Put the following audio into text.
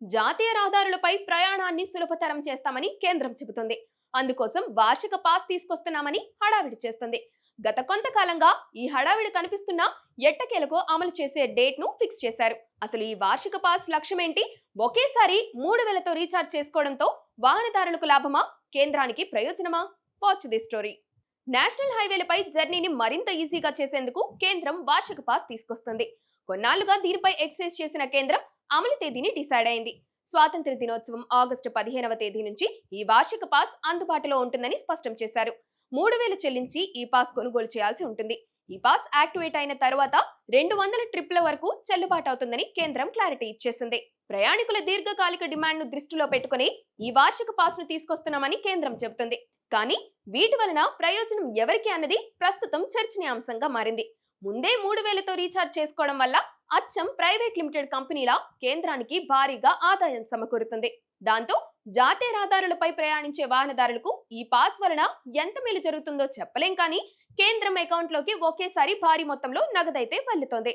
జాతీయ రహదారులపై ప్రయాణాన్ని సులభతరం చేస్తామని కేంద్రం చెబుతుంది. అందుకోసం వార్షిక పాస్ తీసుకొస్తున్నామని హడావిడి చేస్తుంది. గత కొంతకాలంగా ఈ హడావిడి కనిపిస్తున్నా ఎట్టకేలకు అమలు చేసే డేట్ ను ఫిక్స్ చేశారు. అసలు ఈ వార్షిక పాస్ లక్ష్యమేంటి? ఒకేసారి 3000తో రీఛార్జ్ చేసుకోవడంతో వాహనదారులకు లాభమా, కేంద్రానికి ప్రయోజనమా? Watch the story. నేషనల్ హైవేలపై జర్నీని మరింత ఈజీగా చేసేందుకు కేంద్రం వార్షిక పాస్ తీసుకొస్తుంది. కొన్నాళ్లుగా దీనిపై ఎక్సైజ్ చేసిన కేంద్రం అమలు తేదీని డిసైడ్ అయింది. స్వాతంత్ర దినోత్సవం ఆగస్టు 15వ తేదీ నుంచి ఈ వార్షిక పాస్ అందుబాటులో ఉంటుందని స్పష్టం చేశారు. 3000 చెల్లించి ఈ పాస్ కొనుగోలు చేయాల్సి ఉంటుంది. ఈ పాస్ యాక్టివేట్ అయిన తర్వాత 200 ట్రిప్ల వరకు చెల్లుబాటు అవుతుందని కేంద్రం క్లారిటీ ఇచ్చేసింది. ప్రయాణికుల దీర్ఘకాలిక డిమాండ్ ను దృష్టిలో పెట్టుకుని ఈ వార్షిక పాస్ ను తీసుకొస్తున్నామని కేంద్రం చెబుతుంది. కానీ వీటి వలన ప్రయోజనం ఎవరికి అన్నది ప్రస్తుతం చర్చనీయాంశంగా మారింది. ముందే 3000తో రీఛార్జ్ చేసుకోవడం వల్ల అచ్చం ప్రైవేట్ లిమిటెడ్ కంపెనీల కేంద్రానికి భారీగా ఆదాయం సమకూరుతుంది. దాంతో జాతీయ రహదారులపై ప్రయాణించే వాహనదారులకు ఈ పాస్ వలన ఎంత మేలు జరుగుతుందో చెప్పలేం, కానీ కేంద్రం అకౌంట్లోకి ఒకేసారి భారీ మొత్తంలో నగదైతే వెళ్లుతోంది.